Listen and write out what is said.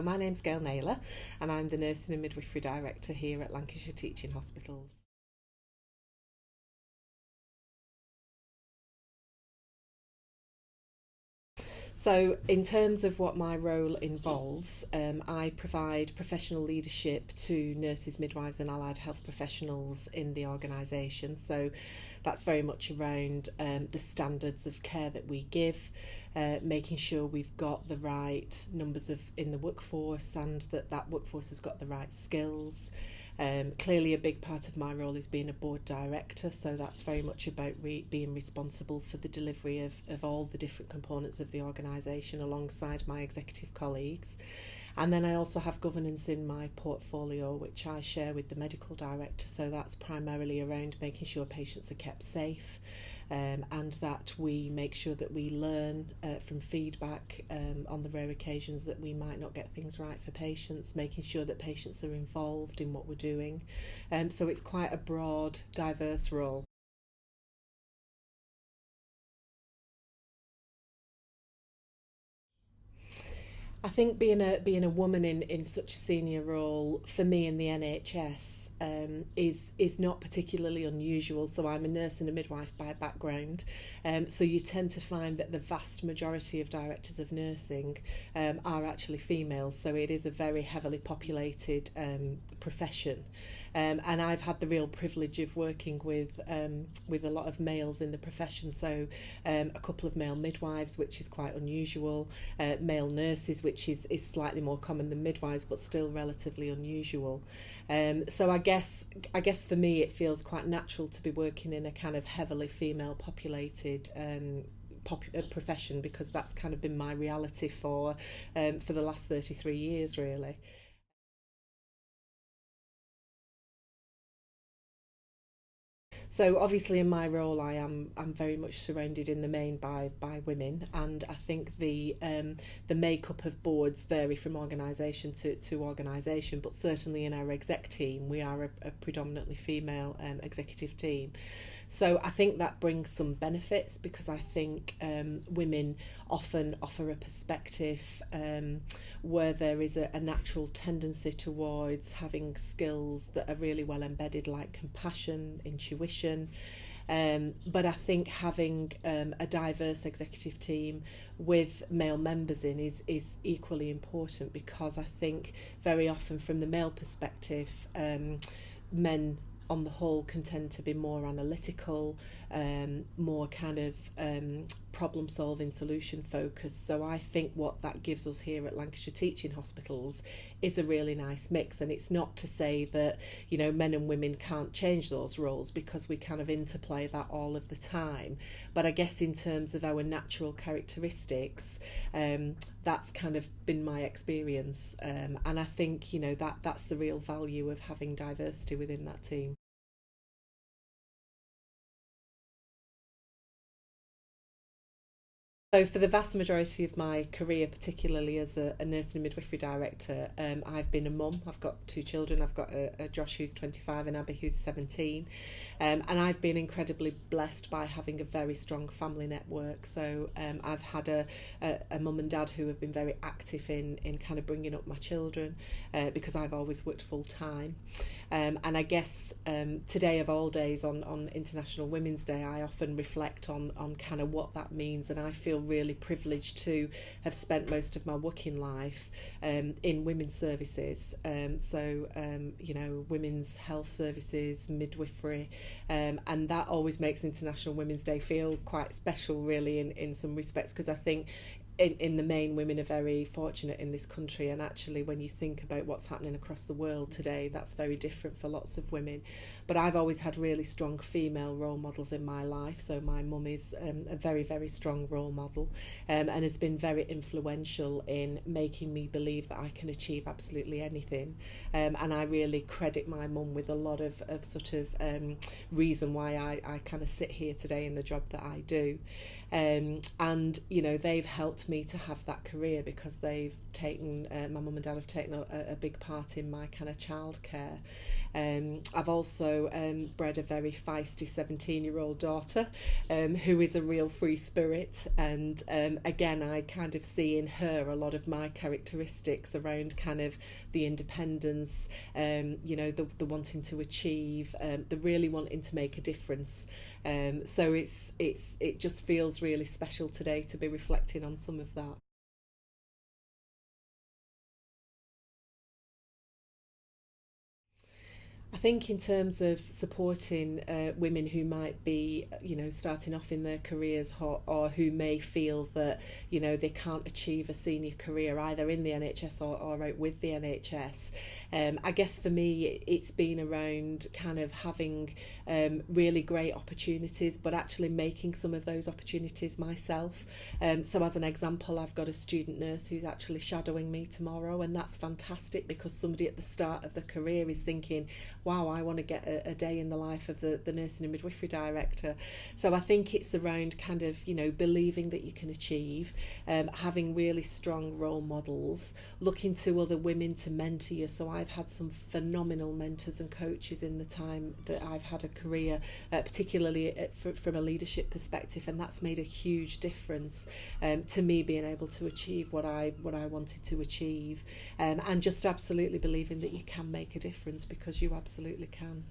My name's Gail Naylor and I'm the Nursing and Midwifery Director here at Lancashire Teaching Hospitals. So, in terms of what my role involves, I provide professional leadership to nurses, midwives, and allied health professionals in the organisation. So, that's very much around the standards of care that we give, making sure we've got the right numbers in the workforce and that workforce has got the right skills. Clearly, a big part of my role is being a board director, so that's very much about being responsible for the delivery of all the different components of the organisation alongside my executive colleagues. And then I also have governance in my portfolio, which I share with the medical director. So that's primarily around making sure patients are kept safe, and that we make sure that we learn from feedback on the rare occasions that we might not get things right for patients, making sure that patients are involved in what we're doing. So it's quite a broad, diverse role. I think being a woman in such a senior role for me in the NHS is not particularly unusual. So I'm a nurse and a midwife by background. So you tend to find that the vast majority of directors of nursing are actually females. So it is a very heavily populated profession. And I've had the real privilege of working with a lot of males in the profession. So a couple of male midwives, which is quite unusual, male nurses, which is slightly more common than midwives, but still relatively unusual. So I guess for me it feels quite natural to be working in a kind of heavily female populated profession, because that's kind of been my reality for the last 33 years really. So obviously in my role I'm very much surrounded in the main by women, and I think the makeup of boards vary from organisation to organisation, but certainly in our exec team we are a predominantly female executive team. So I think that brings some benefits, because I think women often offer a perspective where there is a natural tendency towards having skills that are really well embedded, like compassion, intuition. But I think having a diverse executive team with male members in is equally important, because I think very often from the male perspective, men on the whole can tend to be more analytical, more kind of problem solving, solution focused. So I think what that gives us here at Lancashire Teaching Hospitals is a really nice mix. And it's not to say that, you know, men and women can't change those roles, because we kind of interplay that all of the time. But I guess in terms of our natural characteristics, that's kind of been my experience. And I think, you know, that's the real value of having diversity within that team. So for the vast majority of my career, particularly as a nursing and midwifery director, I've been a mum. I've got two children. I've got a Josh who's 25 and Abby who's 17. And I've been incredibly blessed by having a very strong family network. So I've had a mum and dad who have been very active in kind of bringing up my children, because I've always worked full time. And I guess today of all days, on International Women's Day, I often reflect on kind of what that means. And I feel really privileged to have spent most of my working life in women's services. You know, women's health services, midwifery, and that always makes International Women's Day feel quite special, really, in some respects, because I think in the main, women are very fortunate in this country, and actually when you think about what's happening across the world today, that's very different for lots of women. But I've always had really strong female role models in my life. So my mum is a very, very strong role model, and has been very influential in making me believe that I can achieve absolutely anything. And I really credit my mum with a lot of sort of reason why I kind of sit here today in the job that I do. And you know, they've helped helped me to have that career because they've taken, my mum and dad have taken a big part in my kind of childcare. I've also bred a very feisty 17-year-old daughter who is a real free spirit, and again I kind of see in her a lot of my characteristics around kind of the independence, you know, the wanting to achieve, the really wanting to make a difference. So it just feels really special today to be reflecting on some of that. I think in terms of supporting women who might be, you know, starting off in their careers, or who may feel that, you know, they can't achieve a senior career either in the NHS or out with the NHS. I guess for me, it's been around kind of having really great opportunities, but actually making some of those opportunities myself. So as an example, I've got a student nurse who's actually shadowing me tomorrow, and that's fantastic because somebody at the start of the career is thinking, wow, I want to get a day in the life of the Nursing and Midwifery Director. So I think it's around kind of, you know, believing that you can achieve, having really strong role models, looking to other women to mentor you. So I've had some phenomenal mentors and coaches in the time that I've had a career, particularly from a leadership perspective, and that's made a huge difference to me being able to achieve what I wanted to achieve, and just absolutely believing that you can make a difference, because you absolutely can.